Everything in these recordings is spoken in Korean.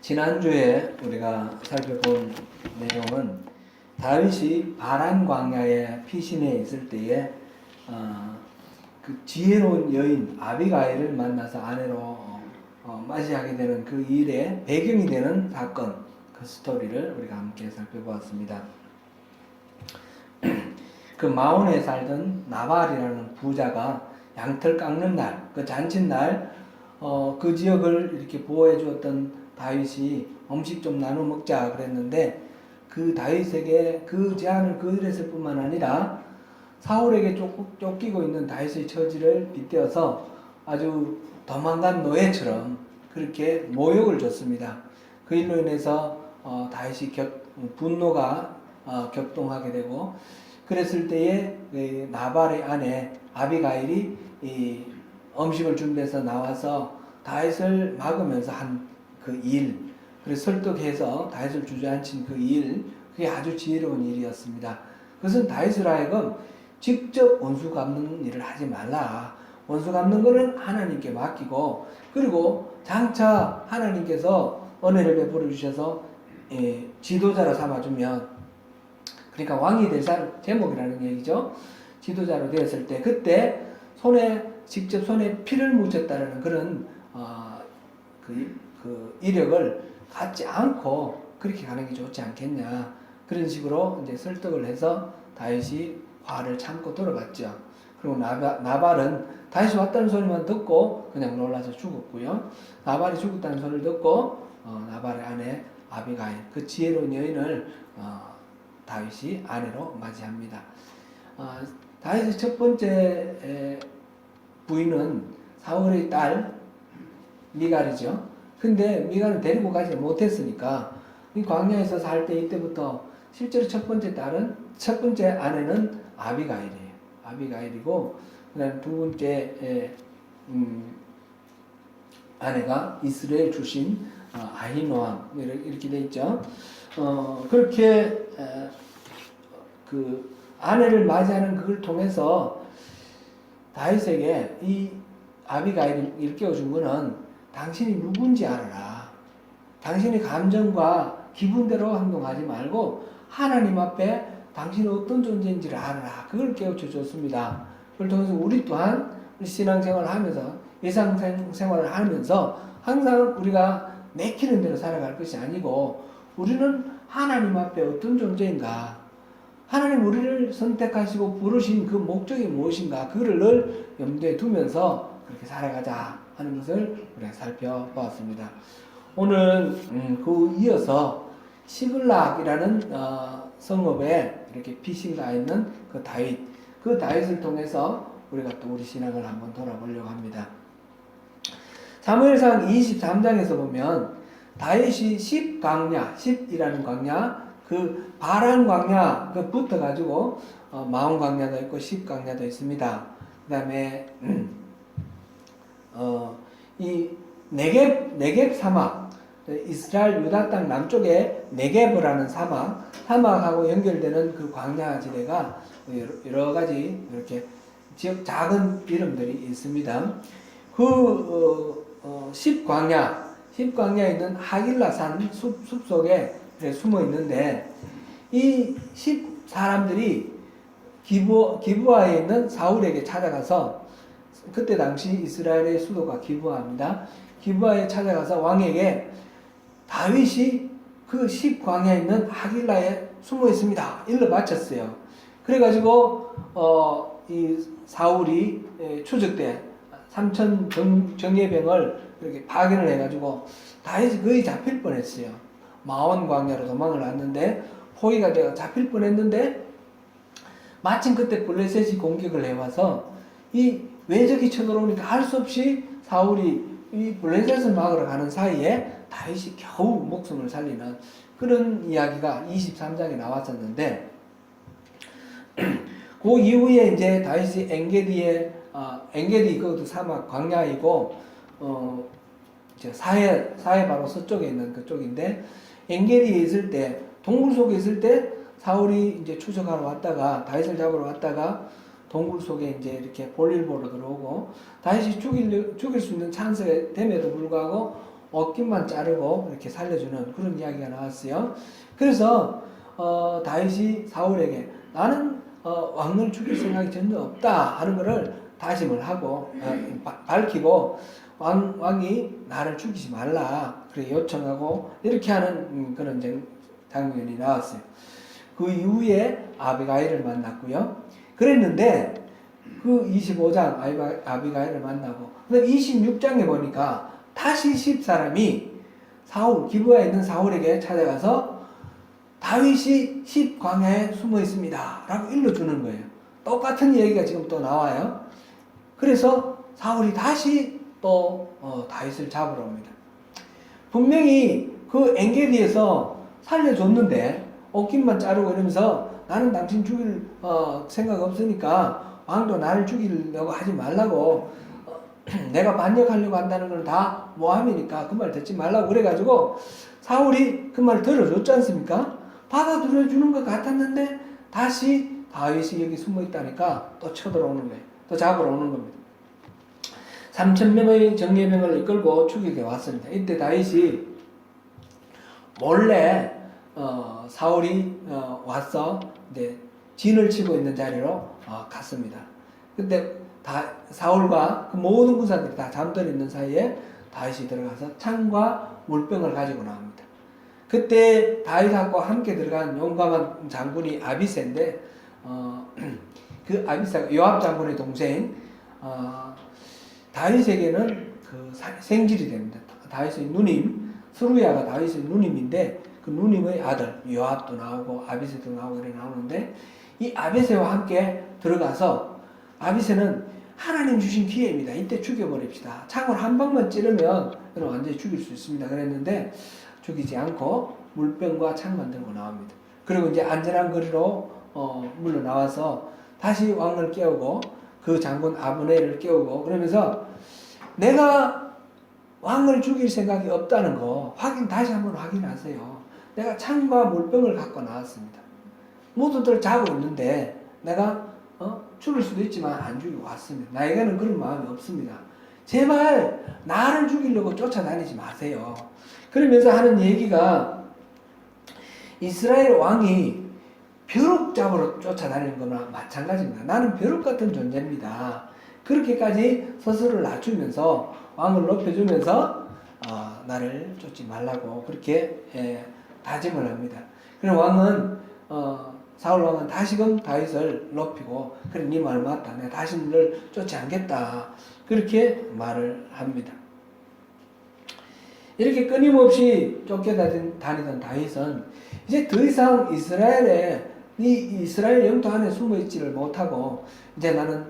지난주에 우리가 살펴본 내용은 다윗이 바란 광야에 피신해 있을 때에 그 지혜로운 여인 아비가일을 만나서 아내로 맞이하게 되는 그 일의 배경이 되는 사건, 그 스토리를 우리가 함께 살펴보았습니다. 그 마온에 살던 나발이라는 부자가 양털 깎는 날, 그 잔칫날 그 지역을 이렇게 보호해 주었던 다윗이 음식 좀 나눠 먹자 그랬는데, 그 다윗에게 그 제안을 거절했을 뿐만 아니라 사울에게 쫓기고 있는 다윗의 처지를 빗대어서 아주 도망간 노예처럼 그렇게 모욕을 줬습니다. 그 일로 인해서 다윗이 분노가 격동하게 되고, 그랬을 때에 나발의 아내 아비가일이 이 음식을 준비해서 나와서 다윗을 막으면서 한 그 일, 그래서 설득해서 다윗을 주저앉힌 그 일, 그게 아주 지혜로운 일이었습니다. 그것은 다윗을 하여금 직접 원수 갚는 일을 하지 말라. 원수 갚는 것은 하나님께 맡기고, 그리고 장차 하나님께서 은혜를 베풀어 주셔서 지도자로 삼아주면, 그러니까 왕이 될 제목이라는 얘기죠. 지도자로 되었을 때 그때 직접 손에 피를 묻혔다는 그런 그 이력을 갖지 않고 그렇게 가는 게 좋지 않겠냐, 그런 식으로 이제 설득을 해서 다윗이 화를 참고 돌아갔죠. 그리고 나발은 다윗이 왔다는 소리만 듣고 그냥 놀라서 죽었고요. 나발이 죽었다는 소리를 듣고 나발의 아내 아비가일, 그 지혜로운 여인을 다윗이 아내로 맞이합니다. 다윗의 첫 번째 부인은 사울의 딸 미갈이죠. 근데 미갈을 데리고 가지 못했으니까 이 광야에서 살 때 이때부터 실제로 첫 번째 아내는 아비가일이에요. 아비가일이고, 그다음 두 번째 아내가 이스라엘 출신 아히노암, 이렇게 돼 있죠. 그렇게 그 아내를 맞이하는 그걸 통해서 다윗에게 이 아비가일이 일깨워준 거는, 당신이 누군지 알아라. 당신의 감정과 기분대로 행동하지 말고 하나님 앞에 당신이 어떤 존재인지를 알아라. 그걸 깨우쳐 줬습니다. 그걸 통해서 우리 또한 신앙생활을 하면서, 일상생활을 하면서 항상 우리가 내키는 대로 살아갈 것이 아니고, 우리는 하나님 앞에 어떤 존재인가, 하나님 우리를 선택하시고 부르신 그 목적이 무엇인가, 그거를 늘 염두에 두면서 그렇게 살아가자 하는 것을 우리가 살펴보았습니다. 오늘은 그 이어서 시글락이라는 성읍에 이렇게 피신가 있는 그 다윗을 통해서 우리가 또 우리 신앙을 한번 돌아보려고 합니다. 사무엘상 23장에서 보면 다윗이 10이라는 광야, 그 바란 광야 그 붙어 가지고 마온 광야도 있고 10광야도 있습니다. 그다음에 이 네겝 사막, 이스라엘 유다 땅 남쪽에 네겝이라는 사막하고 연결되는 그 광야 지대가 여러 가지 이렇게 지역 작은 이름들이 있습니다. 그 10광야에 있는 하길라산 숲속에 숨어 있는데, 이 10사람들이 기브아에 있는 사울에게 찾아가서, 그때 당시 이스라엘의 수도가 기브아입니다. 기브아에 찾아가서 왕에게 다윗이 그 10광야에 있는 하길라에 숨어 있습니다, 일러 바쳤어요. 그래가지고 이 사울이 추적 때 3,000 정예병을 이렇게 파견을 해가지고 다윗이 거의 잡힐 뻔했어요. 마온 광야로 도망을 왔는데 포위가 되어 잡힐 뻔했는데, 마침 그때 블레셋이 공격을 해와서 이 외적이 쳐들어오니까 할 수 없이 사울이 이 블레셋을 막으러 가는 사이에 다윗이 겨우 목숨을 살리는 그런 이야기가 23장에 나왔었는데, 그 이후에 이제 다윗이 엔게디 그것도 사막 광야이고, 사해 바로 서쪽에 있는 그쪽인데, 엔게디에 있을 때, 동굴 속에 있을 때 사울이 이제 추적하러 왔다가 다윗을 잡으러 왔다가 동굴 속에 이제 이렇게 볼일 보러 들어오고, 다윗이 죽일 수 있는 찬스가 됨에도 불구하고 어깨만 자르고 이렇게 살려주는 그런 이야기가 나왔어요. 그래서 다윗이 사울에게 나는 왕을 죽일 생각이 전혀 없다 하는 것을 다짐을 하고 밝히고 왕이 나를 죽이지 말라 그렇게 요청하고 이렇게 하는 그런 장면이 나왔어요. 그 이후에 아비가일을 만났고요. 그랬는데 그 25장 아비가일을 만나고 26장에 보니까 다시 10사람이 기브아에 있는 사울에게 찾아가서 다윗이 10광야에 숨어 있습니다 라고 일러주는 거예요. 똑같은 얘기가 지금 또 나와요. 그래서 사울이 다시 또 다윗을 잡으러 옵니다. 분명히 그 엔게디에서 살려줬는데 옷깃만 자르고 이러면서 나는 당신 죽일 생각 없으니까 왕도 나를 죽이려고 하지 말라고 내가 반역하려고 한다는 건 다 모함이니까 그 말 듣지 말라고 그래가지고 사울이 그 말 들어줬지 않습니까? 받아들여주는 것 같았는데 다시 다윗이 여기 숨어 있다니까 또 쳐들어오는 거예요. 또 잡으러 오는 겁니다. 3,000명의 정예병을 이끌고 추격해 왔습니다. 이때 다윗이 몰래 사울이 와서 이제 진을 치고 있는 자리로 갔습니다. 그때 사울과 그 모든 군사들이 다 잠들어 있는 사이에 다윗이 들어가서 창과 물병을 가지고 나옵니다. 그때 다윗하고 함께 들어간 용감한 장군이 아비새인데 그 아비새가 요압 장군의 동생 다윗에게는 그 생질이 됩니다. 다윗의 누님 스루야가 다윗의 누님인데 그 누님의 아들 요압도 나오고 아비새도 나오고 이렇게 나오는데 이 아비새와 함께 들어가서 아비새는 하나님 주신 기회입니다. 이때 죽여버립시다. 창을 한 방만 찌르면 완전히 죽일 수 있습니다. 그랬는데 죽이지 않고 물병과 창만 들고 나옵니다. 그리고 이제 안전한 거리로 물러나와서 다시 왕을 깨우고 그 장군 아브넬을 깨우고 그러면서 내가 왕을 죽일 생각이 없다는 거 다시 한번 확인하세요. 내가 창과 물병을 갖고 나왔습니다. 모두들 자고 있는데 내가 죽일 수도 있지만 안 죽이고 왔습니다. 나에게는 그런 마음이 없습니다. 제발 나를 죽이려고 쫓아다니지 마세요. 그러면서 하는 얘기가 이스라엘 왕이 벼룩 잡으러 쫓아다니는 거나 마찬가지입니다. 나는 벼룩 같은 존재입니다. 그렇게까지 스스로를 낮추면서 왕을 높여주면서 나를 쫓지 말라고 그렇게 다짐을 합니다. 그래서 왕은 사울 왕은 다시금 다윗을 높이고 그래 네 말 맞다. 내가 다시 너를 쫓지 않겠다. 그렇게 말을 합니다. 이렇게 끊임없이 쫓겨다니던 다윗은 이제 더 이상 이스라엘 영토 안에 숨어 있지를 못하고 이제 나는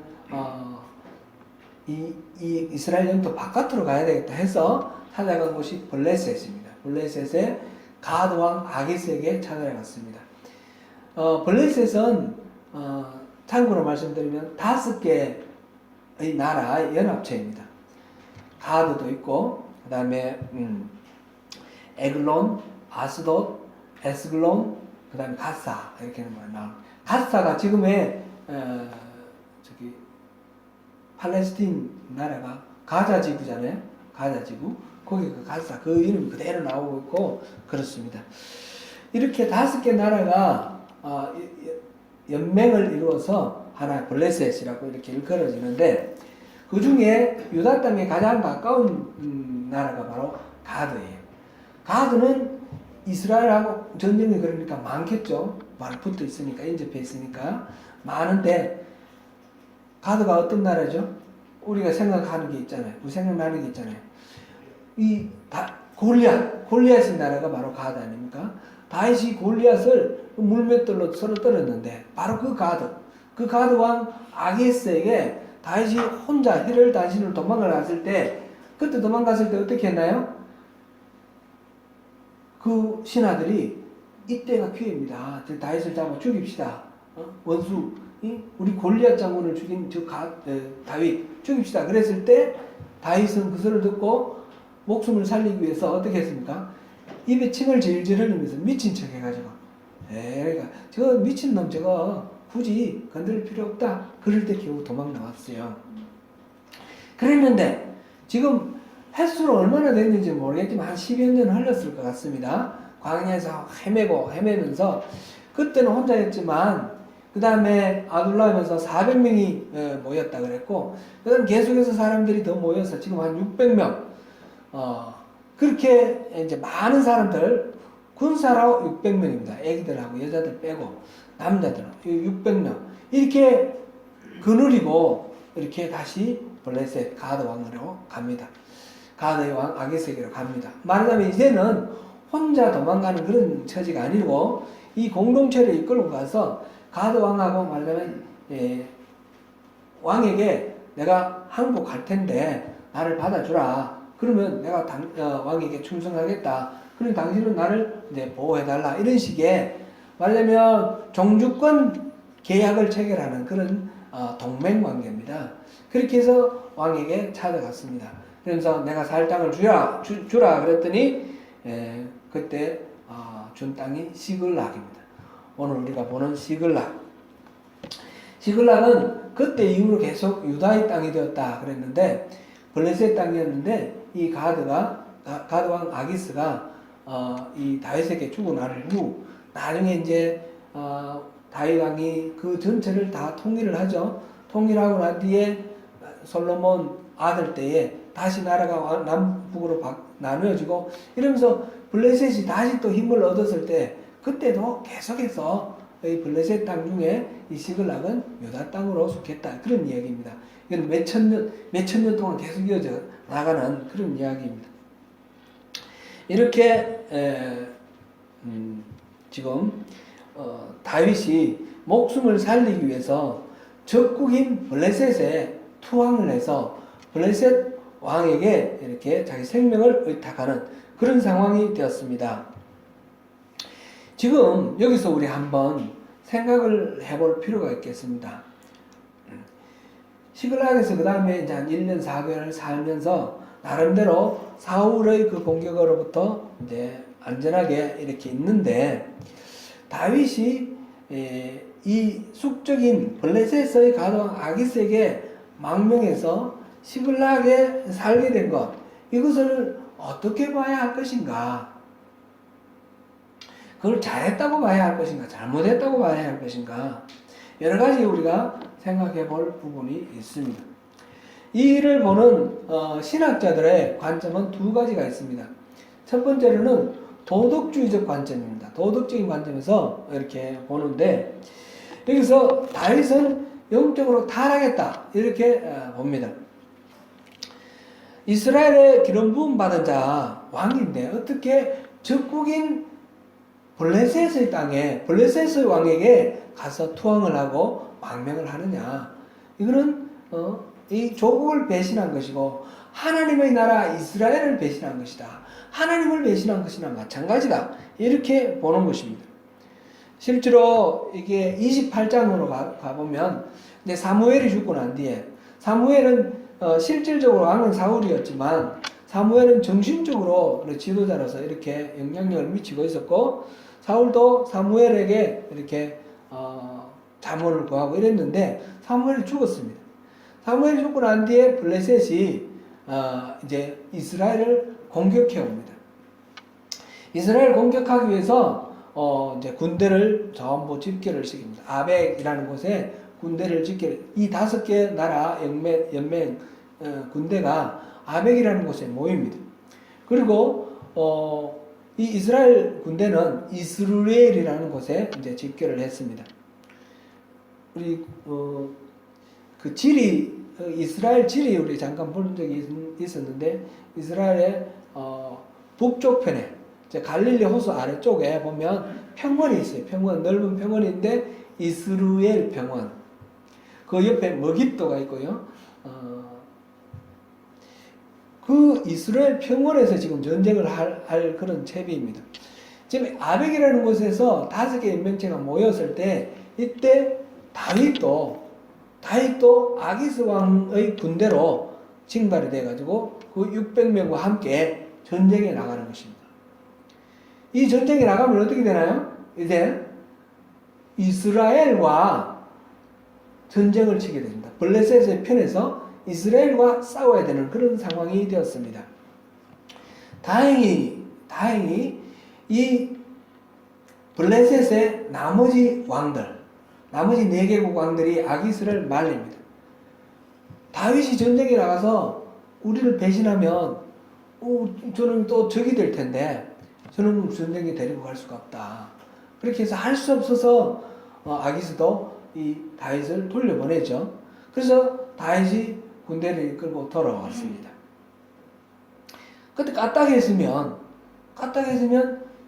이 이스라엘 영토 바깥으로 가야 되겠다 해서 찾아간 곳이 블레셋입니다. 블레셋의 가드 왕 아기스에게 찾아갔습니다. 블레셋은 참고로 말씀드리면 5개의 나라의 연합체입니다. 가드도 있고 그 다음에 에글론, 아스돗, 에스글론, 그 다음에 가사 이렇게 나옵니다. 가사가 지금의 팔레스틴 나라가 가자 지구잖아요. 가자 지구. 거기 그 가사 그 이름이 그대로 나오고 있고 그렇습니다. 이렇게 5개 나라가 연맹을 이루어서 하나의 블레셋이라고 이렇게 일컬어지는데 그 중에 유다 땅에 가장 가까운 나라가 바로 가드예요. 가드는 이스라엘하고 전쟁이 그러니까 많겠죠. 많이 붙어 있으니까 인접해 있으니까 많은데 가드가 어떤 나라죠? 우리가 생각하는 게 있잖아요. 우리 생각나는 게 있잖아요. 골리앗의 나라가 바로 가드 아닙니까? 다윗이 골리앗을 물맷돌로 서로 떨었는데 바로 그 가드 왕 아기스에게 다윗이 혼자 힐을 단신으로 도망을 갔을 때 그때 도망갔을 때 어떻게 했나요? 그 신하들이 이때가 기회입니다. 다윗을 잡아 죽입시다. 원수 우리 골리앗 장군을 죽인 다윗 죽입시다. 그랬을 때 다윗은 그 소리를 듣고 목숨을 살리기 위해서 어떻게 했습니까? 입에 침을 질질 흘리면서 미친 척 해가지고 그러니까 저 미친놈 저거 굳이 건드릴 필요 없다. 그럴 때 겨우 도망 나왔어요. 그랬는데 지금 횟수로 얼마나 됐는지 모르겠지만 한 10여 년 흘렀을 것 같습니다. 광야에서 헤매면서 그때는 혼자였지만 그 다음에 아둘람에서 400명이 모였다 그랬고 그 다음 계속해서 사람들이 더 모여서 지금 한 600명 그렇게 이제 많은 사람들 군사로 600명입니다. 애기들하고 여자들 빼고 남자들은 600명 이렇게 거느리고 이렇게 다시 블레셋 가드 왕으로 갑니다. 가드의 왕 아기스에게로 갑니다. 말하자면 이제는 혼자 도망가는 그런 처지가 아니고 이 공동체를 이끌고 가서 가드 왕하고 말하자면 왕에게 내가 항복할 텐데 나를 받아주라. 그러면 내가 왕에게 충성하겠다. 그럼 당신은 나를 이제 보호해달라. 이런 식의 말하자면 종주권 계약을 체결하는 그런 동맹 관계입니다. 그렇게 해서 왕에게 찾아갔습니다. 그래서 내가 살 땅을 주라 그랬더니 그때 준 땅이 시글락입니다. 오늘 우리가 보는 시글락. 시글락은 그때 이후로 계속 유다의 땅이 되었다 그랬는데 블레셋 땅이었는데 이 가드 왕 아기스가 이 다윗에게 주고 나를 후 나중에 이제 다윗 왕이 그 전체를 다 통일을 하죠. 통일하고 난 뒤에 솔로몬 아들 때에 다시 나라가 남북으로 나누어지고 이러면서 블레셋이 다시 또 힘을 얻었을 때 그때도 계속해서 이 블레셋 땅 중에 이 시글락은 유다 땅으로 속했다. 그런 이야기입니다. 이건 몇천 년 동안 계속 이어져 나가는 그런 이야기입니다. 이렇게 지금 다윗이 목숨을 살리기 위해서 적국인 블레셋에 투항을 해서 블레셋 왕에게 이렇게 자기 생명을 의탁하는 그런 상황이 되었습니다. 지금 여기서 우리 한번 생각을 해볼 필요가 있겠습니다. 시글락에서 그 다음에 이제 한 1년 4개월을 살면서 나름대로 사울의 그 공격으로부터 이제 안전하게 이렇게 있는데 다윗이 이 숙적인 블레셋의 가드왕 아기스에게 망명해서 시글락에 살게 된 것, 이것을 어떻게 봐야 할 것인가? 그걸 잘했다고 봐야 할 것인가? 잘못했다고 봐야 할 것인가? 여러 가지 우리가 생각해 볼 부분이 있습니다. 이 일을 보는 신학자들의 관점은 두 가지가 있습니다. 첫 번째로는 도덕주의적 관점입니다. 도덕적인 관점에서 이렇게 보는데 여기서 다윗은 영적으로 타락했다 이렇게 봅니다. 이스라엘의 기름 부음 받은 자 왕인데 어떻게 적국인 블레셋의 땅에 블레셋의 왕에게 가서 투항을 하고 망명을 하느냐? 이거는 이 조국을 배신한 것이고 하나님의 나라 이스라엘을 배신한 것이다. 하나님을 배신한 것이나 마찬가지다. 이렇게 보는 것입니다. 실제로 이게 28장으로 가보면 이제 사무엘이 죽고 난 뒤에 사무엘은 실질적으로 왕은 사울이었지만 사무엘은 정신적으로 지도자로서 이렇게 영향력을 미치고 있었고 사울도 사무엘에게 이렇게 자문을 구하고 이랬는데 사무엘이 죽었습니다. 사무엘이 죽고 난 뒤에 블레셋이 이제 이스라엘을 공격해 옵니다. 이스라엘 공격하기 위해서 이제 군대를 전부 집결을 시킵니다. 아벡이라는 곳에 군대를 이 5개 나라 연맹 군대가 아벡이라는 곳에 모입니다. 그리고 이 이스라엘 군대는 이스루엘이라는 곳에 이제 집결을 했습니다. 우리 그 지리 이스라엘 지리 우리 잠깐 본 적이 있었는데 이스라엘의 북쪽 편에 이제 갈릴리 호수 아래쪽에 보면 평원이 있어요. 평원 넓은 평원인데 이스루엘 평원. 그 옆에 머깃도가 있고요. 그 이스라엘 평원에서 지금 전쟁을 할 그런 채비입니다. 지금 아벡이라는 곳에서 5개 연맹체가 모였을 때 이때 다윗도 아기스 왕의 군대로 징발이 돼가지고 그 600명과 함께 전쟁에 나가는 것입니다. 이 전쟁에 나가면 어떻게 되나요? 이제 이스라엘과 전쟁을 치게 됩니다. 블레셋의 편에서 이스라엘과 싸워야 되는 그런 상황이 되었습니다. 다행히 이 블레셋의 나머지 왕들, 나머지 4개국 왕들이 아기스를 말립니다. 다윗이 전쟁에 나가서 우리를 배신하면 저는 또 적이 될 텐데 저는 전쟁에 데리고 갈 수가 없다. 그렇게 해서 할 수 없어서 아기스도 이 다윗을 돌려보내죠. 그래서 다윗이 군대를 이끌고 돌아왔습니다. 그때 까딱했으면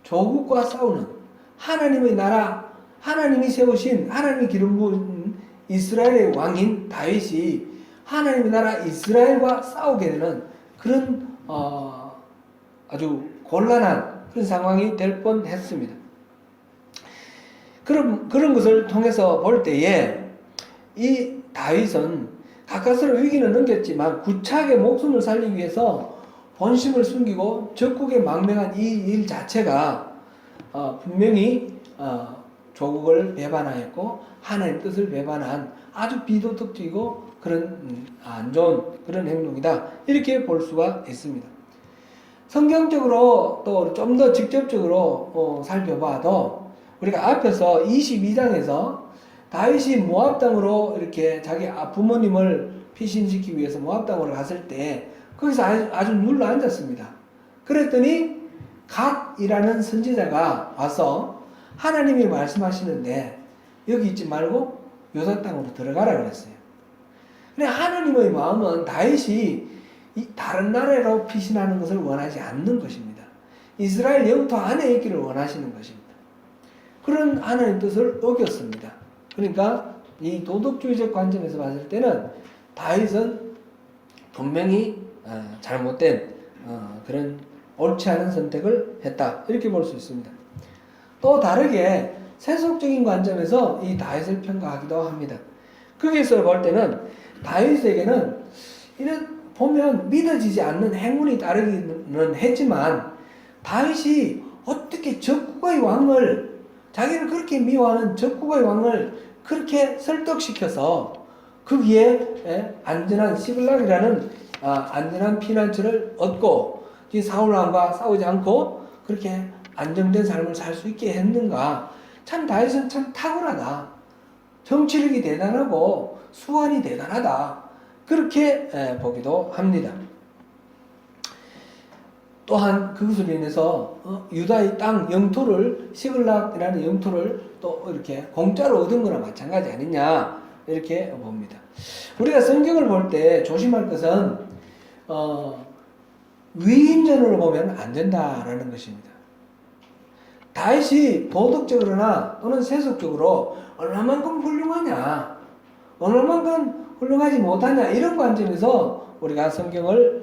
조국과 싸우는 하나님의 나라, 하나님이 세우신, 하나님이 기름 부은 이스라엘의 왕인 다윗이 하나님의 나라 이스라엘과 싸우게 되는 그런 아주 곤란한 그런 상황이 될 뻔했습니다. 그런 것을 통해서 볼 때에 이 다윗은 가까스로 위기는 넘겼지만 구차하게 목숨을 살리기 위해서 본심을 숨기고 적국에 망명한 이 일 자체가 분명히 조국을 배반하였고 하나님 뜻을 배반한 아주 비도덕적이고 그런 안 좋은 그런 행동이다. 이렇게 볼 수가 있습니다. 성경적으로 또 좀 더 직접적으로 살펴봐도 우리가 앞에서 22장에서 다윗이 모압 땅으로 이렇게 자기 부모님을 피신시키기 위해서 모압 땅으로 갔을 때 거기서 아주 눌러 앉았습니다. 그랬더니 갓이라는 선지자가 와서 하나님이 말씀하시는데 여기 있지 말고 요단 땅으로 들어가라 그랬어요. 근데 하나님의 마음은 다윗이 다른 나라로 피신하는 것을 원하지 않는 것입니다. 이스라엘 영토 안에 있기를 원하시는 것입니다. 그런 하나님 뜻을 어겼습니다. 그러니까 이 도덕주의적 관점에서 봤을 때는 다윗은 분명히 잘못된 그런 옳지 않은 선택을 했다. 이렇게 볼 수 있습니다. 또 다르게 세속적인 관점에서 이 다윗을 평가하기도 합니다. 거기서 볼 때는 다윗에게는 이런 보면 믿어지지 않는 행운이 따르기는 했지만 다윗이 어떻게 적국의 왕을 자기를 그렇게 미워하는 적국의 왕을 그렇게 설득시켜서 거기에 안전한 시글락이라는 안전한 피난처를 얻고 사울왕과 싸우지 않고 그렇게 안정된 삶을 살 수 있게 했는가. 참 다윗은 참 탁월하다. 정치력이 대단하고 수완이 대단하다. 그렇게 보기도 합니다. 또한 그것으로 인해서 유다의 땅 영토를 시글락이라는 영토를 또 이렇게 공짜로 얻은 거나 마찬가지 아니냐 이렇게 봅니다. 우리가 성경을 볼 때 조심할 것은 위인전으로 보면 안 된다라는 것입니다. 다윗이 도덕적으로나 또는 세속적으로 얼마만큼 훌륭하냐, 얼마만큼 훌륭하지 못하냐 이런 관점에서 우리가 성경을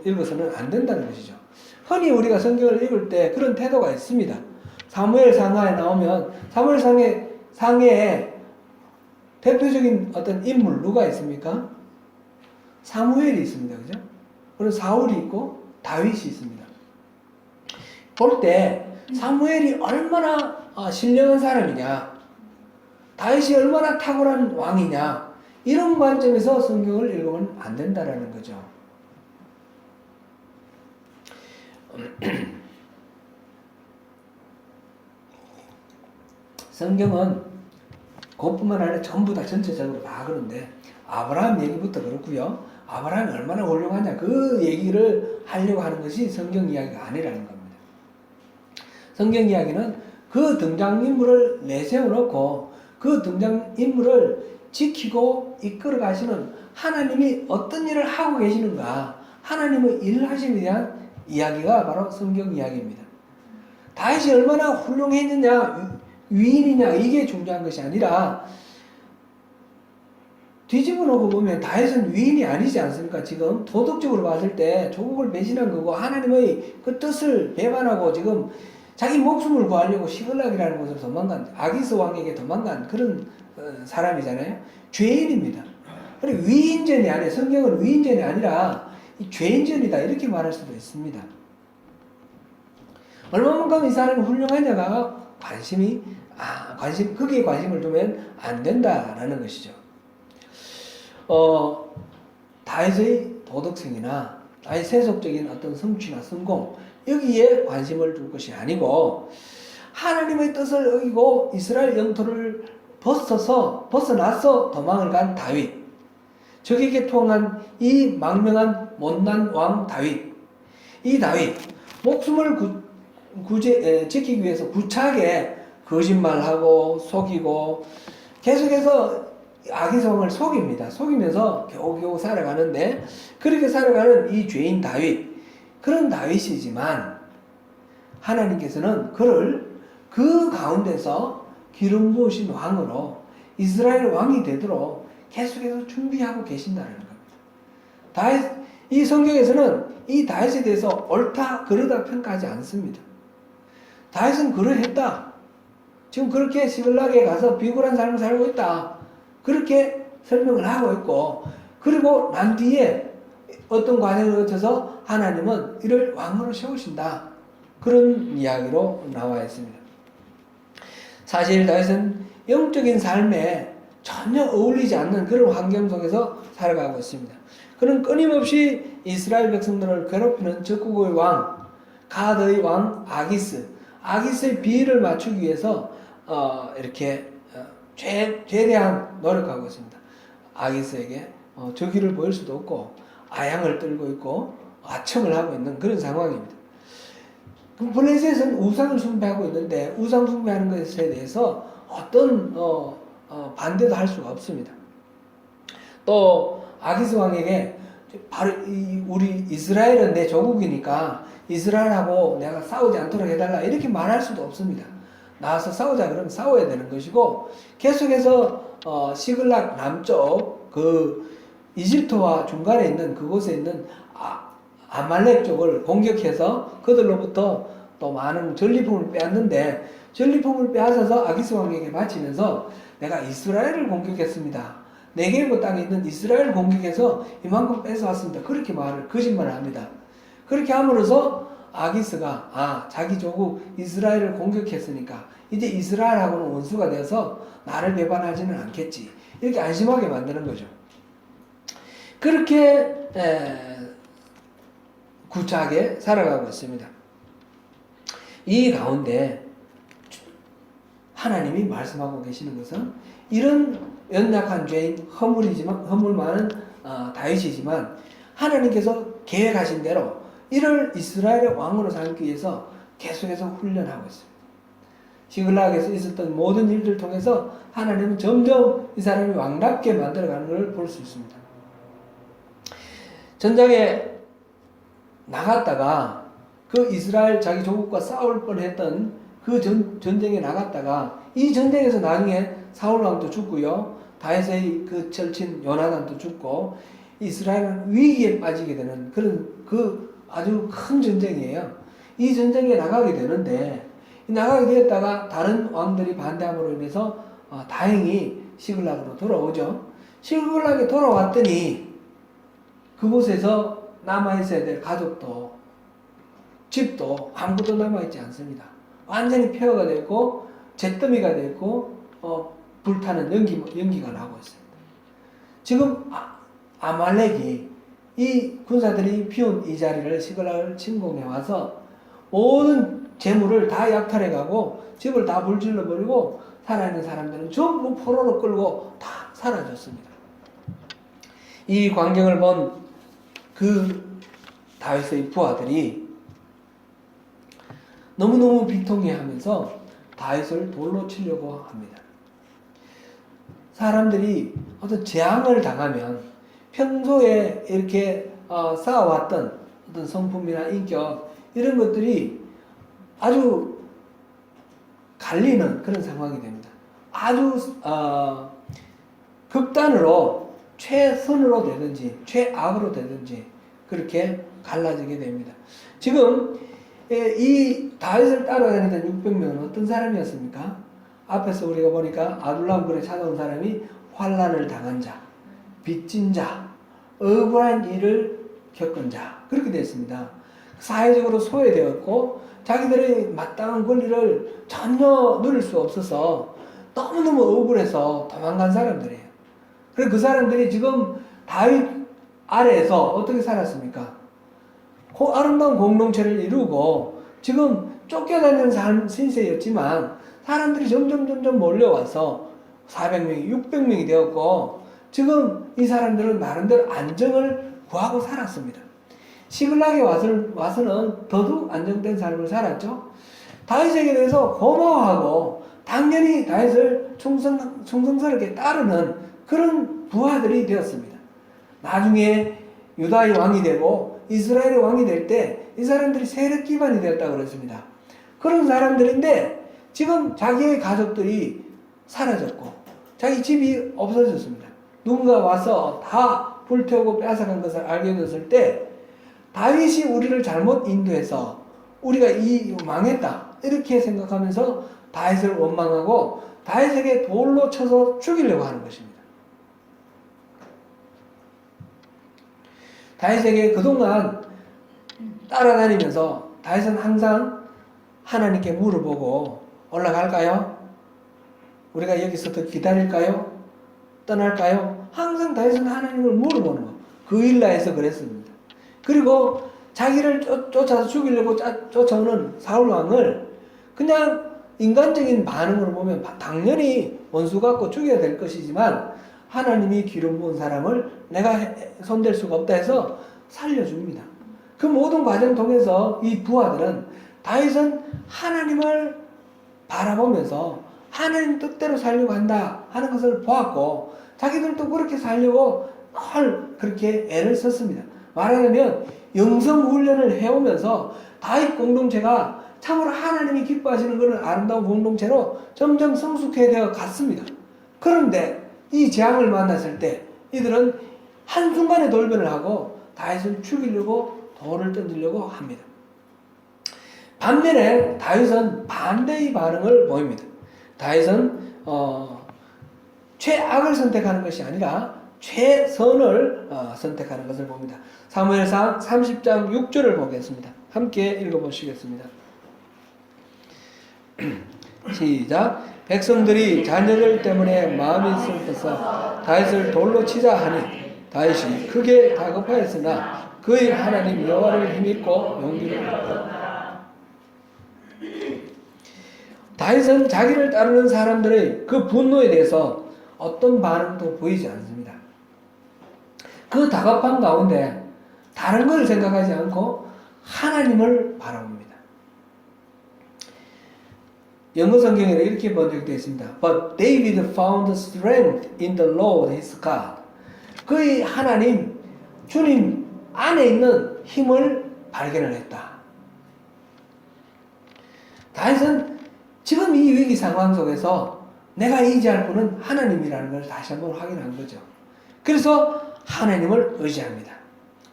읽어서는 안 된다는 것이죠. 흔히 우리가 성경을 읽을 때 그런 태도가 있습니다. 사무엘 상하에 나오면 사무엘 상해에 대표적인 어떤 인물 누가 있습니까? 사무엘이 있습니다. 그죠? 그리고 사울이 있고 다윗이 있습니다. 볼 때 사무엘이 얼마나 신령한 사람이냐, 다윗이 얼마나 탁월한 왕이냐 이런 관점에서 성경을 읽으면 안 된다라는 거죠. 성경은 그것뿐만 아니라 전부 다 전체적으로 다 그런데 아브라함 얘기부터 그렇고요. 아브라함이 얼마나 훌륭하냐 그 얘기를 하려고 하는 것이 성경 이야기가 아니라는 겁니다. 성경 이야기는 그 등장인물을 내세워놓고 그 등장인물을 지키고 이끌어 가시는 하나님이 어떤 일을 하고 계시는가, 하나님의 일을 하심에 대한 이야기가 바로 성경 이야기입니다. 다윗이 얼마나 훌륭했느냐, 위인이냐 이게 중요한 것이 아니라 뒤집어 놓고 보면 다윗은 위인이 아니지 않습니까? 지금 도덕적으로 봤을 때 조국을 배신한 거고 하나님의 그 뜻을 배반하고 지금 자기 목숨을 구하려고 시글락이라는 곳으로 도망간, 아기스 왕에게 도망간 그런 사람이잖아요. 죄인입니다. 그리고 위인전이 아니라, 성경은 위인전이 아니라 죄인전이다 이렇게 말할 수도 있습니다. 얼마만큼 이 사람이 훌륭하냐가 거기에 관심을 두면 안 된다라는 것이죠. 다윗의 도덕성이나 나의 세속적인 어떤 성취나 성공 여기에 관심을 둘 것이 아니고 하나님의 뜻을 어기고 이스라엘 영토를 벗어나서 도망을 간 다윗, 적에게 통한 이 망명한 못난 왕 다윗, 이 다윗 목숨을 지키기 위해서 구차하게 거짓말하고 속이고 계속해서 아기성을 속이면서 겨우겨우 살아가는데, 그렇게 살아가는 이 죄인 다윗, 그런 다윗이지만 하나님께서는 그를 그 가운데서 기름 부으신 왕으로 이스라엘 왕이 되도록 계속해서 준비하고 계신다는 겁니다. 이 성경에서는 이 다윗에 대해서 옳다 그르다 평가하지 않습니다. 다윗은 그러했다. 지금 그렇게 시글락에 가서 비굴한 삶을 살고 있다. 그렇게 설명을 하고 있고, 그리고 난 뒤에 어떤 과정을 거쳐서 하나님은 이를 왕으로 세우신다. 그런 이야기로 나와 있습니다. 사실 다윗은 영적인 삶에 전혀 어울리지 않는 그런 환경 속에서 살아가고 있습니다. 그는 끊임없이 이스라엘 백성들을 괴롭히는 적국의 왕, 가드의 왕 아기스의 비위를 맞추기 위해서 이렇게 최대한 노력하고 있습니다. 아기스에게 저기를 보일 수도 없고 아양을 떨고 있고 아첨을 하고 있는 그런 상황입니다. 블레셋은 우상을 숭배하고 있는데 우상 숭배하는 것에 대해서 어떤 반대도 할 수가 없습니다. 또 아기스 왕에게 바로 우리 이스라엘은 내 조국이니까 이스라엘하고 내가 싸우지 않도록 해달라 이렇게 말할 수도 없습니다. 나와서 싸우자 그러면 싸워야 되는 것이고, 계속해서 시글락 남쪽 그 이집트와 중간에 있는 그곳에 있는 아말렉 쪽을 공격해서 그들로부터 또 많은 전리품을 빼앗는데, 전리품을 빼앗아서 아기스 왕에게 바치면서 내가 이스라엘을 공격했습니다. 네게브 땅에 있는 이스라엘을 공격해서 이만큼 뺏어왔습니다. 그렇게 거짓말을 합니다. 그렇게 함으로써 아기스가 자기 조국 이스라엘을 공격했으니까 이제 이스라엘하고는 원수가 되어서 나를 배반하지는 않겠지, 이렇게 안심하게 만드는 거죠. 그렇게 구차하게 살아가고 있습니다. 이 가운데 하나님이 말씀하고 계시는 것은 이런 연약한 죄인, 허물 많은 다윗이지만 하나님께서 계획하신 대로 이를 이스라엘의 왕으로 삼기 위해서 계속해서 훈련하고 있습니다. 시글락에서 있었던 모든 일들을 통해서 하나님은 점점 이 사람이 왕답게 만들어가는 걸 볼 수 있습니다. 전장에 나갔다가 그 이스라엘 자기 조국과 싸울 뻔했던 그 전쟁에 나갔다가 이 전쟁에서 나중에 사울 왕도 죽고요, 다윗의 그 절친 요나단도 죽고 이스라엘은 위기에 빠지게 되는 그런 아주 큰 전쟁이에요. 이 전쟁에 나가게 되는데, 나가게 되었다가 다른 왕들이 반대함으로 인해서 다행히 시글락으로 돌아오죠. 시글락에 돌아왔더니 그곳에서 남아있어야 될 가족도 집도 아무것도 남아있지 않습니다. 완전히 폐허가 되고 잿더미가 되고 불타는 연기가 나고 있습니다. 지금 아말렉이 이 군사들이 피운 이 자리를 시글락을 침공해 와서 모든 재물을 다 약탈해가고 집을 다 불질러버리고 살아있는 사람들은 전부 포로로 끌고 다 사라졌습니다. 이 광경을 본 그 다윗의 부하들이 너무너무 비통해하면서 다윗을 돌로 치려고 합니다. 사람들이 어떤 재앙을 당하면 평소에 이렇게 쌓아왔던 어떤 성품이나 인격 이런 것들이 아주 갈리는 그런 상황이 됩니다. 아주 극단으로 최선으로 되든지 최악으로 되든지 그렇게 갈라지게 됩니다. 지금 이 다윗을 따라다니던 600명은 어떤 사람이었습니까? 앞에서 우리가 보니까 아둘람굴에 찾아온 사람이 환난을 당한 자, 빚진 자, 억울한 일을 겪은 자, 그렇게 됐습니다. 사회적으로 소외되었고 자기들의 마땅한 권리를 전혀 누릴 수 없어서 너무너무 억울해서 도망간 사람들이에요. 그래서 그 사람들이 지금 다윗 아래에서 어떻게 살았습니까? 아름다운 공동체를 이루고 지금 쫓겨다니는 삶 신세였지만 사람들이 점점 몰려와서 400명이 600명이 되었고 지금 이 사람들은 나름대로 안정을 구하고 살았습니다. 시글락에 와서는 더더욱 안정된 삶을 살았죠. 다윗에게 대해서 고마워하고 당연히 다윗을 충성스럽게 따르는 그런 부하들이 되었습니다. 나중에 유다의 왕이 되고 이스라엘의 왕이 될 때 이 사람들이 세력 기반이 되었다고 그랬습니다. 그런 사람들인데 지금 자기의 가족들이 사라졌고 자기 집이 없어졌습니다. 누군가 와서 다 불태우고 빼앗아간 것을 알게 되었을 때 다윗이 우리를 잘못 인도해서 우리가 망했다 이렇게 생각하면서 다윗을 원망하고 다윗에게 돌로 쳐서 죽이려고 하는 것입니다. 다윗에게 그동안 따라다니면서 다윗은 항상 하나님께 물어보고 올라갈까요? 우리가 여기서 더 기다릴까요? 떠날까요? 항상 다윗은 하나님을 물어보는 거. 그 일라에서 그랬습니다. 그리고 자기를 쫓아서 죽이려고 쫓아오는 사울 왕을 그냥 인간적인 반응으로 보면 당연히 원수 갖고 죽여야 될 것이지만 하나님이 기름 부은 사람을 내가 손댈 수가 없다 해서 살려줍니다. 그 모든 과정 통해서 이 부하들은 다윗은 하나님을 바라보면서 하나님 뜻대로 살려고 한다 하는 것을 보았고 자기들도 그렇게 살려고 늘 그렇게 애를 썼습니다. 말하자면 영성훈련을 해오면서 다윗 공동체가 참으로 하나님이 기뻐하시는 그런 아름다운 공동체로 점점 성숙해져 갔습니다. 그런데 이 재앙을 만났을 때 이들은 한순간에 돌변을 하고 다윗을 죽이려고 돌을 던지려고 합니다. 반면에 다윗은 반대의 반응을 보입니다. 다윗은 최악을 선택하는 것이 아니라 최선을 선택하는 것을 봅니다. 사무엘상 30장 6절을 보겠습니다. 함께 읽어보시겠습니다. 시작. 백성들이 자녀들 때문에 마음이 슬퍼서 다윗을 돌로 치자 하니 다윗이 크게 다급하였으나 그의 하나님 여호와를 힘입고 용기를 얻었다. 다윗은 자기를 따르는 사람들의 그 분노에 대해서 어떤 반응도 보이지 않습니다. 그 다급한 가운데 다른 걸 생각하지 않고 하나님을 바라봅니다. 영어 성경에는 이렇게 번역되어 있습니다. But David found strength in the Lord his God. 그의 하나님, 주님 안에 있는 힘을 발견을 했다. 다윗은 지금 이 위기 상황 속에서 내가 의지할 분은 하나님이라는 걸 다시 한번 확인한 거죠. 그래서 하나님을 의지합니다.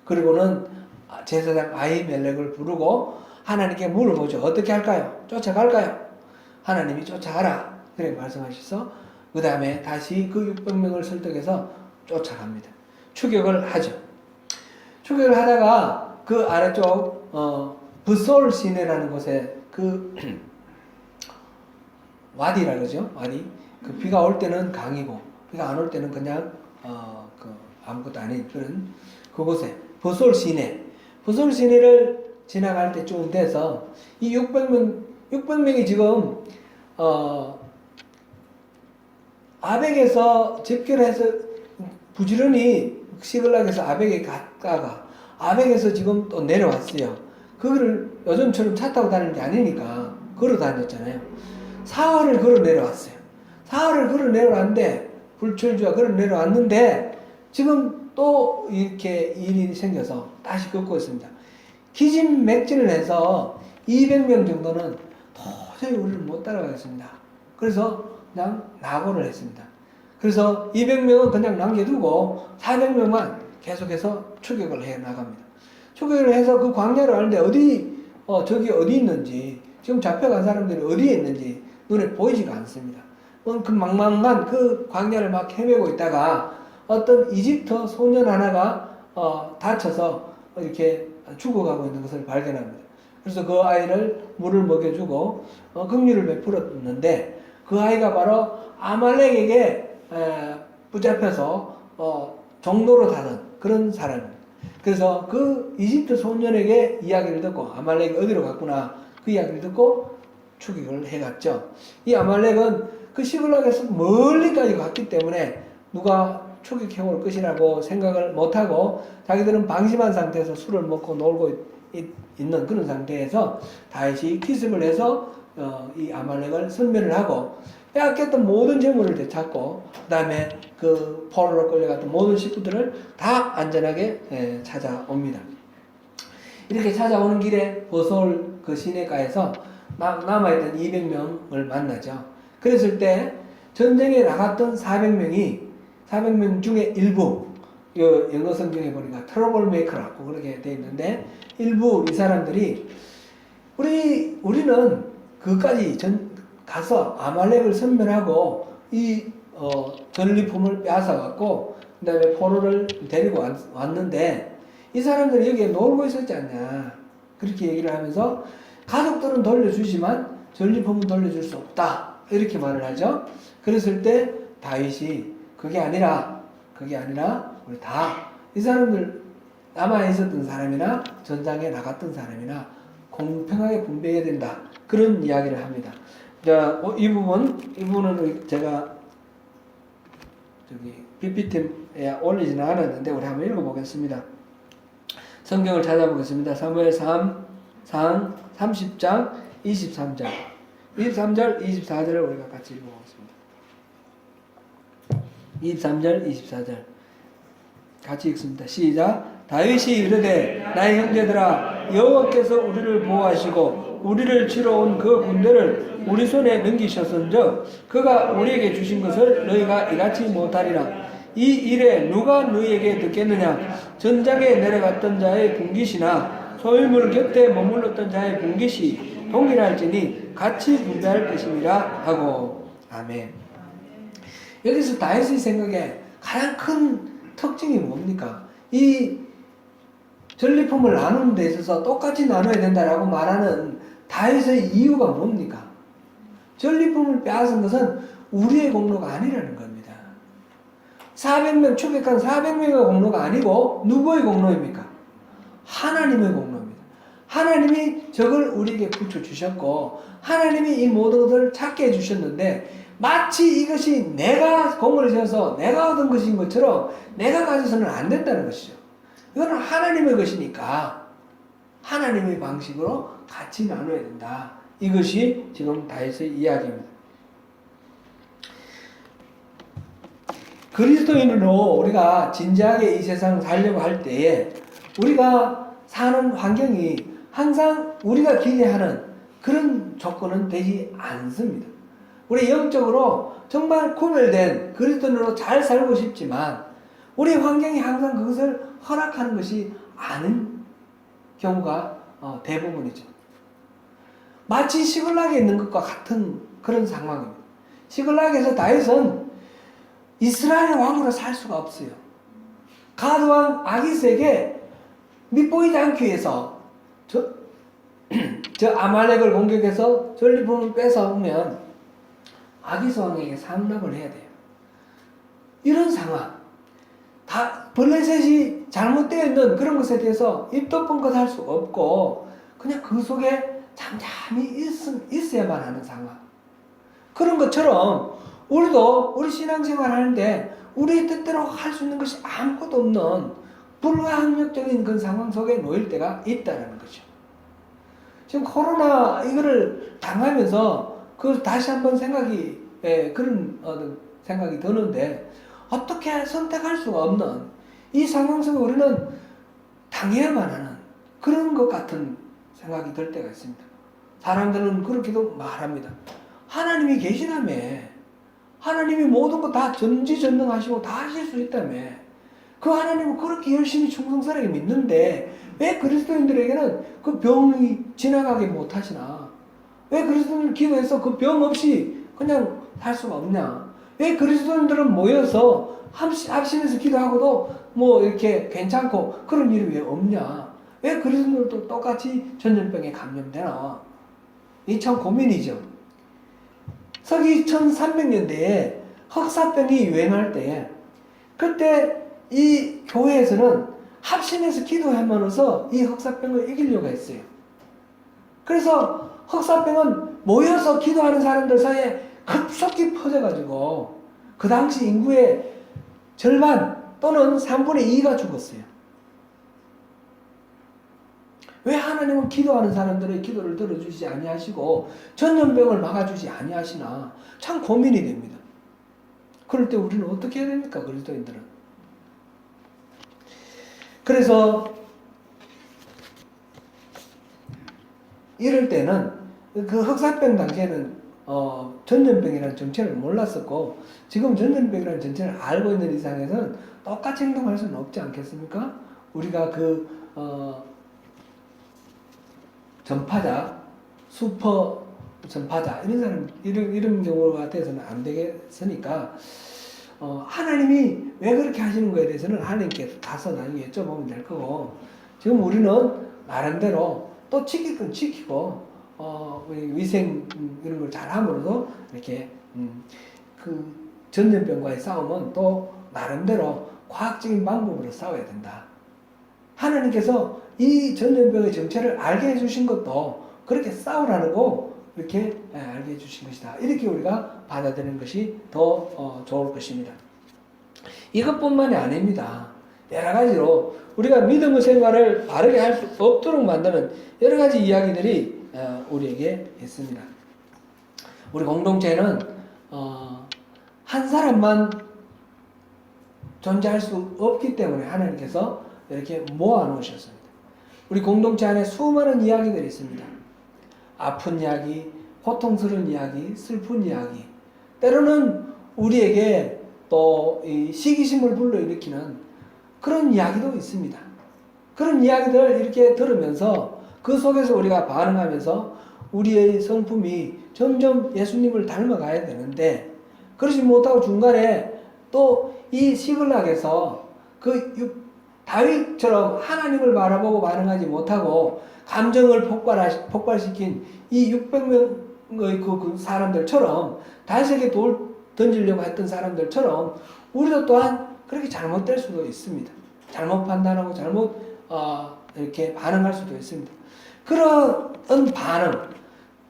그리고는 제사장 아히멜렉을 부르고 하나님께 물어보죠. 어떻게 할까요? 쫓아갈까요? 하나님이 쫓아가라. 그래 말씀하셔서 그 다음에 다시 그 600명을 설득해서 쫓아갑니다. 추격을 하죠. 추격을 하다가 그 아래쪽 브솔 시내라는 곳에 그 와디라 그러죠. 와디. 그 비가 올 때는 강이고 비가 안 올 때는 그냥 아무것도 아닌 그런 그곳에 브솔 시내를 지나갈 때쯤 돼서 이 600명이 지금 아벡에서 집결해서 부지런히 시글락에서 아벡에 갔다가 아벡에서 지금 또 내려왔어요. 그거를 요즘처럼 차 타고 다니는 게 아니니까 걸어 다녔잖아요. 사흘을 걸어 내려왔어요. 사흘을 걸어 내려왔는데 불철주야 걸어 내려왔는데 지금 또 이렇게 일이 생겨서 다시 걷고 있습니다. 기진맥진을 해서 200명 정도는 도저히 우리를 못 따라가겠습니다. 그래서 그냥 낙오를 했습니다. 그래서 200명은 그냥 남겨두고 400명만 계속해서 추격을 해 나갑니다. 추격을 해서 그 광야를 아는데 저기 어디 있는지, 지금 잡혀간 사람들이 어디에 있는지 눈에 보이지가 않습니다. 그 망망한 그 광야를 막 헤매고 있다가 어떤 이집트 소년 하나가 다쳐서 이렇게 죽어가고 있는 것을 발견합니다. 그래서 그 아이를 물을 먹여주고 긍휼을 베풀었는데 그 아이가 바로 아말렉에게 붙잡혀서 종로로 가는 그런 사람입니다. 그래서 그 이집트 소년에게 이야기를 듣고 아말렉이 어디로 갔구나 그 이야기를 듣고 추격을 해갔죠. 이 아말렉은 그 시글락에서 멀리까지 갔기 때문에 누가 추격해올 것이라고 생각을 못하고 자기들은 방심한 상태에서 술을 먹고 놀고 있는 그런 상태에서 다윗이 기습을 해서 이 아말렉을 섬멸을 하고 빼앗겼던 모든 재물을 되찾고 그 다음에 그 포로로 끌려갔던 모든 식구들을 다 안전하게 찾아옵니다. 이렇게 찾아오는 길에 보솔 그 시내가에서 남아있던 200명을 만나죠. 그랬을 때 전쟁에 나갔던 400명 중에 일부, 영어 성경에 보니까 트러블 메이커라고 그렇게 돼 있는데 일부 이 사람들이 우리는 그까지 가서 아말렉을 섬멸하고 이 전리품을 빼앗아 갖고 그 다음에 포로를 데리고 왔는데 이 사람들이 여기에 놀고 있었지 않냐 그렇게 얘기를 하면서 가족들은 돌려주지만 전리품은 돌려줄 수 없다 이렇게 말을 하죠. 그랬을 때 다윗이 그게 아니라 우리 다 이 사람들 남아있었던 사람이나 전장에 나갔던 사람이나 공평하게 분배해야 된다 그런 이야기를 합니다. 자, 이 부분은 제가 PPT에 올리지는 않았는데 우리 한번 읽어보겠습니다. 성경을 찾아보겠습니다. 사무엘상 30장 23절 24절을 우리가 같이 읽어보겠습니다. 23절 24절 같이 읽습니다. 시작. 다윗이 이르되 나의 형제들아 여호와께서 우리를 보호하시고 우리를 치러 온 그 군대를 우리 손에 넘기셨은즉 그가 우리에게 주신 것을 너희가 이같이 못하리라. 이 일에 누가 너희에게 듣겠느냐. 전장에 내려갔던 자의 분깃이나 소유물 곁에 머물렀던 자의 분깃이 동일할지니 같이 분배할 것임이라 하고. 아멘. 여기서 다윗의 생각에 가장 큰 특징이 뭡니까? 이 전리품을 나누는 데 있어서 똑같이 나눠야 된다라고 말하는 다윗의 이유가 뭡니까? 전리품을 빼앗은 것은 우리의 공로가 아니라는 겁니다. 400명 추격한 400명의 공로가 아니고 누구의 공로입니까? 하나님의 공로입니다. 하나님이 저걸 우리에게 붙여주셨고 하나님이 이 모든 것을 찾게 해주셨는데 마치 이것이 내가 공을 세워서 내가 얻은 것인 것처럼 내가 가져서는 안 된다는 것이죠. 이거는 하나님의 것이니까 하나님의 방식으로 같이 나눠야 된다. 이것이 지금 다윗의 이야기입니다. 그리스도인으로 우리가 진지하게 이 세상을 살려고 할 때에 우리가 사는 환경이 항상 우리가 기대하는 그런 조건은 되지 않습니다. 우리 영적으로 정말 구별된 그리스도인으로 잘 살고 싶지만 우리 환경이 항상 그것을 허락하는 것이 아닌 경우가 대부분이죠. 마치 시글락에 있는 것과 같은 그런 상황입니다. 시글락에서 다윗은 이스라엘의 왕으로 살 수가 없어요. 가드 왕 아기스에게 밉보이지 않기 위해서 저 아말렉을 공격해서 전리품을 뺏어오면 아기스 왕에게 상납을 해야 돼요. 이런 상황, 블레셋이 잘못되어 있는 그런 것에 대해서 입도 뻥긋 할 수 없고 그냥 그 속에 잠잠히 있어야만 하는 상황. 그런 것처럼 우리도 우리 신앙생활 하는데 우리 뜻대로 할 수 있는 것이 아무것도 없는 불가항력적인 그런 상황 속에 놓일 때가 있다는 거죠. 지금 코로나 이거를 당하면서 다시 한번 그런 생각이 드는데 어떻게 선택할 수가 없는 이 상황 속에 우리는 당해야만 하는 그런 것 같은 생각이 들 때가 있습니다. 사람들은 그렇게도 말합니다. 하나님이 계시다며, 하나님이 모든 거 다 전지전능하시고 다 하실 수 있다며, 그 하나님은 그렇게 열심히 충성스럽게 믿는데 왜 그리스도인들에게는 그 병이 지나가게 못하시나? 왜 그리스도인들 기도해서 그 병 없이 그냥 살 수가 없냐? 왜 그리스도인들은 모여서 합심해서 기도하고도 뭐 이렇게 괜찮고 그런 일이 왜 없냐? 왜 그리스도인들도 똑같이 전염병에 감염되나? 이 참 고민이죠. 서기 1300년대에 흑사병이 유행할 때 그때 이 교회에서는 합심해서 기도함으로써 이 흑사병을 이기려고 했어요. 그래서 흑사병은 모여서 기도하는 사람들 사이에 급속히 퍼져가지고 그 당시 인구의 절반 또는 3분의 2가 죽었어요. 왜 하나님은 기도하는 사람들의 기도를 들어주지 아니하시고 전염병을 막아주지 아니하시나 참 고민이 됩니다. 그럴 때 우리는 어떻게 해야 됩니까? 그리스도인들은. 그래서 이럴 때는 그 흑사병 당시에는 전염병이라는 정체를 몰랐었고 지금 전염병이라는 정체를 알고 있는 이상에서는 똑같이 행동할 수는 없지 않겠습니까? 우리가 전파자, 슈퍼 전파자 이런 사람 이런 경우 같아서는 안 되겠으니까 하나님이 왜 그렇게 하시는 거에 대해서는 하나님께 가서 나중에 여쭤보면 될 거고 지금 우리는 나름대로 또 지킬 건 지키고 위생 이런 걸 잘함으로써 이렇게 그 전염병과의 싸움은 또 나름대로 과학적인 방법으로 싸워야 된다. 하나님께서 이 전염병의 정체를 알게 해주신 것도 그렇게 싸우라고 이렇게 알게 해주신 것이다. 이렇게 우리가 받아들이는 것이 더 좋을 것입니다. 이것뿐만이 아닙니다. 여러 가지로 우리가 믿음의 생활을 바르게 할 수 없도록 만드는 여러 가지 이야기들이 우리에게 있습니다. 우리 공동체는 한 사람만 존재할 수 없기 때문에 하나님께서 이렇게 모아 놓으셨습니다. 우리 공동체 안에 수많은 이야기들이 있습니다. 아픈 이야기, 고통스러운 이야기, 슬픈 이야기, 때로는 우리에게 또 이 시기심을 불러일으키는 그런 이야기도 있습니다. 그런 이야기들을 이렇게 들으면서 그 속에서 우리가 반응하면서 우리의 성품이 점점 예수님을 닮아가야 되는데 그러지 못하고 중간에 또 이 시글락에서 그 다윗처럼 하나님을 바라보고 반응하지 못하고 감정을 폭발시킨 이 600명의 그 사람들처럼 다윗에게 돌 던지려고 했던 사람들처럼 우리도 또한 그렇게 잘못될 수도 있습니다. 잘못 판단하고 잘못 이렇게 반응할 수도 있습니다. 그런 반응,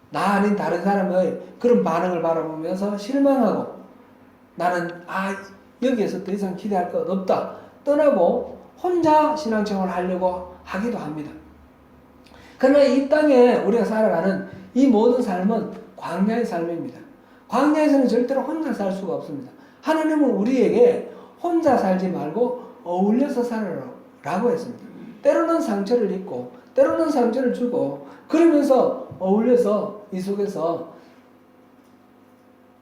나 아닌 다른 사람의 그런 반응을 바라보면서 실망하고 나는 여기에서 더 이상 기대할 것 없다 떠나고 혼자 신앙생활을 하려고 하기도 합니다. 그러나 이 땅에 우리가 살아가는 이 모든 삶은 광야의 삶입니다. 광야에서는 절대로 혼자 살 수가 없습니다. 하나님은 우리에게 혼자 살지 말고 어울려서 살아라고 했습니다. 때로는 상처를 입고 때로는 상처를 주고 그러면서 어울려서 이 속에서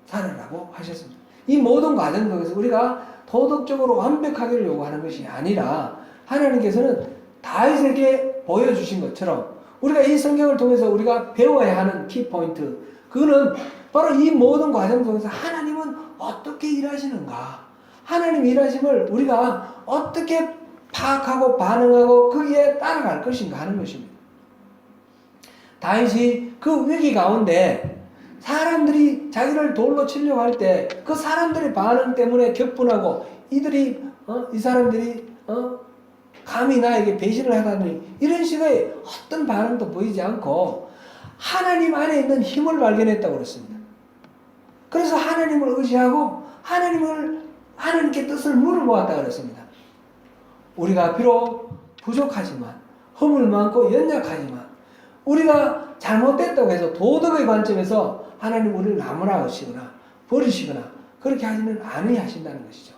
살아라고 하셨습니다. 이 모든 과정 속에서 우리가 도덕적으로 완벽하기를 요구하는 것이 아니라 하나님께서는 다윗에게 보여주신 것처럼 우리가 이 성경을 통해서 우리가 배워야 하는 키포인트 그거는 바로 이 모든 과정 속에서 하나님은 어떻게 일하시는가 하나님 일하심을 우리가 어떻게 파악하고 반응하고 거기에 따라갈 것인가 하는 것입니다. 다윗이 그 위기 가운데 사람들이 자기를 돌로 치려고 할 때 그 사람들의 반응 때문에 격분하고 이 사람들이 감히 나에게 배신을 하다니 이런 식의 어떤 반응도 보이지 않고 하나님 안에 있는 힘을 발견했다고 그랬습니다. 그래서 하나님을 의지하고 하나님께 뜻을 물어보았다고 그랬습니다. 우리가 비록 부족하지만 허물 많고 연약하지만 우리가 잘못됐다고 해서 도덕의 관점에서 하나님 우리를 나무라시거나 버리시거나 그렇게 하지는 아니하신다는 것이죠.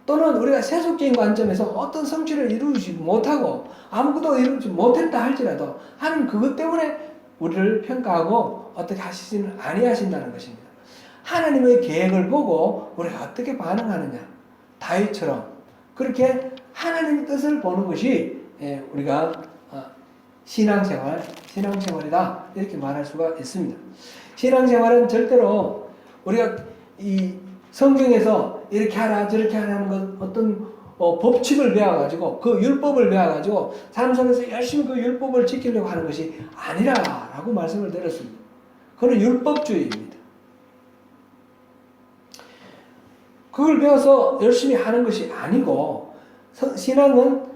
또는 우리가 세속적인 관점에서 어떤 성취를 이루지 못하고 아무것도 이루지 못했다 할지라도 하나님 그것 때문에 우리를 평가하고 어떻게 하시지는 아니하신다는 것입니다. 하나님의 계획을 보고 우리가 어떻게 반응하느냐 다윗처럼 그렇게 하나님의 뜻을 보는 것이 우리가 신앙생활이다 이렇게 말할 수가 있습니다. 신앙생활은 절대로 우리가 이 성경에서 이렇게 하라 저렇게 하라는 것 어떤 법칙을 배워가지고 그 율법을 배워가지고 삶 속에서 열심히 그 율법을 지키려고 하는 것이 아니라라고 말씀을 드렸습니다. 그건 율법주의입니다. 그걸 배워서 열심히 하는 것이 아니고 신앙은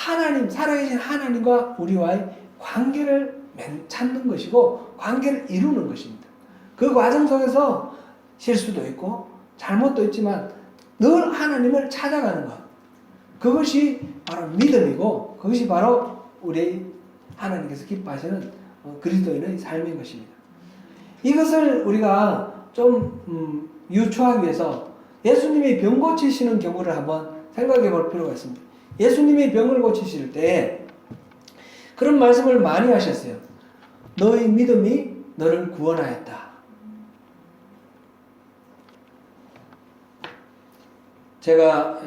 하나님, 살아계신 하나님과 우리와의 관계를 찾는 것이고 관계를 이루는 것입니다. 그 과정 속에서 실수도 있고 잘못도 있지만 늘 하나님을 찾아가는 것. 그것이 바로 믿음이고 그것이 바로 우리 하나님께서 기뻐하시는 그리스도인의 삶인 것입니다. 이것을 우리가 좀 유추하기 위해서 예수님이 병 고치시는 경우를 한번 생각해 볼 필요가 있습니다. 예수님이 병을 고치실 때 그런 말씀을 많이 하셨어요. 너의 믿음이 너를 구원하였다. 제가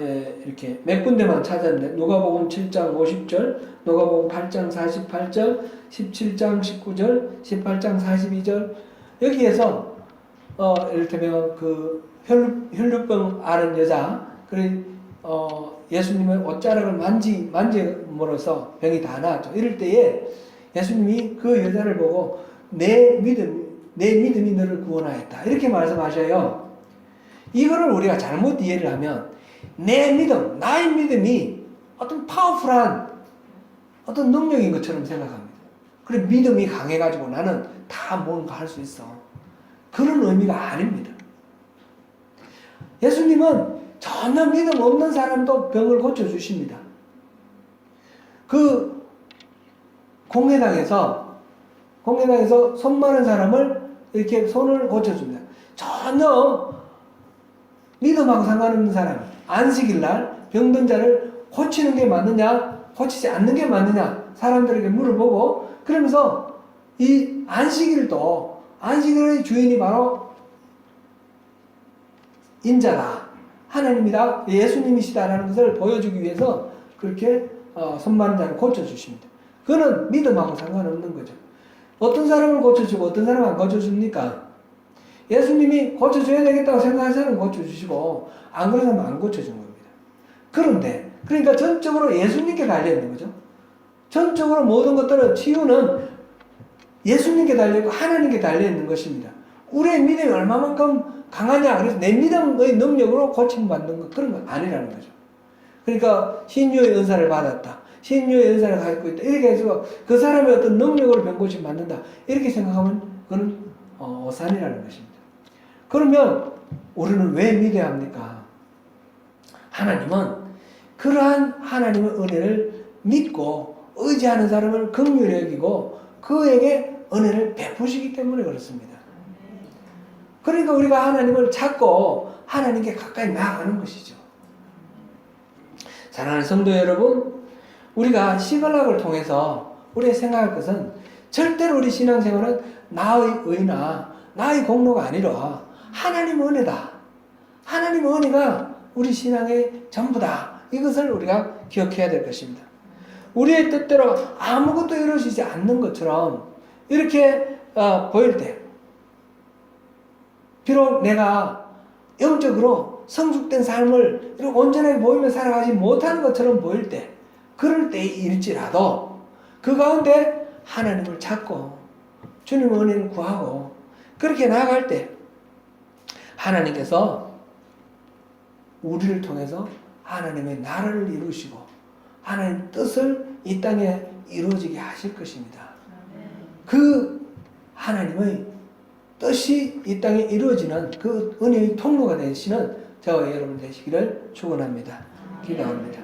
이렇게 몇 군데만 찾았는데 누가복음 7장 50절, 누가복음 8장 48절, 17장 19절, 18장 42절 여기에서 이를테면 그 혈루병 앓은 여자 예수님의 옷자락을 만짐으로써 병이 다 나았죠. 이럴 때에 예수님이 그 여자를 보고 내 믿음이 너를 구원하였다. 이렇게 말씀하셔요. 이거를 우리가 잘못 이해를 하면 내 믿음, 나의 믿음이 어떤 파워풀한 어떤 능력인 것처럼 생각합니다. 그래 믿음이 강해가지고 나는 다 뭔가 할 수 있어. 그런 의미가 아닙니다. 예수님은 전혀 믿음 없는 사람도 병을 고쳐주십니다. 그 공회당에서 손 마른 사람을 이렇게 손을 고쳐줍니다. 전혀 믿음하고 상관없는 사람, 안식일 날 병든 자를 고치는 게 맞느냐, 고치지 않는 게 맞느냐, 사람들에게 물어보고, 그러면서 이 안식일의 주인이 바로 인자다, 하나님이다, 예수님이시다라는 것을 보여주기 위해서 그렇게 손 마른 자를 고쳐주십니다. 그거는 믿음하고 상관없는 거죠. 어떤 사람을 고쳐주고 어떤 사람을 안 고쳐줍니까? 예수님이 고쳐줘야 되겠다고 생각하는 사람은 고쳐주시고 안 그런 사람은 안 고쳐준 겁니다. 그런데 그러니까 전적으로 예수님께 달려있는 거죠. 전적으로 모든 것들은 치유는 예수님께 달려있고 하나님께 달려있는 것입니다. 우리의 믿음이 얼마만큼 강하냐, 그래서 내 믿음의 능력으로 고침받는 것, 그런 건 아니라는 거죠. 그러니까 신유의 은사를 받았다, 신유의 은사를 가지고 있다, 이렇게 해서 그 사람의 어떤 능력으로 병고침 받는다, 이렇게 생각하면 그건 오산이라는 것입니다. 그러면 우리는 왜 믿어야 합니까? 하나님은 그러한 하나님의 은혜를 믿고 의지하는 사람을 긍휼히 여기고 그에게 은혜를 베푸시기 때문에 그렇습니다. 그러니까 우리가 하나님을 찾고 하나님께 가까이 나아가는 것이죠. 사랑하는 성도 여러분, 우리가 시글락을 통해서 우리가 생각할 것은 절대로 우리 신앙생활은 나의 의나 나의 공로가 아니라 하나님의 은혜다. 하나님의 은혜가 우리 신앙의 전부다. 이것을 우리가 기억해야 될 것입니다. 우리의 뜻대로 아무것도 이루어지지 않는 것처럼 이렇게 보일 때, 비록 내가 영적으로 성숙된 삶을 이렇게 온전하게 보이며 살아가지 못하는 것처럼 보일 때, 그럴 때일지라도 그 가운데 하나님을 찾고 주님의 은혜를 구하고 그렇게 나아갈 때 하나님께서 우리를 통해서 하나님의 나라를 이루시고 하나님의 뜻을 이 땅에 이루어지게 하실 것입니다. 그 하나님의 뜻이 이 땅에 이루어지는 그 은혜의 통로가 되시는 저와 여러분 되시기를 축원합니다. 기도합니다.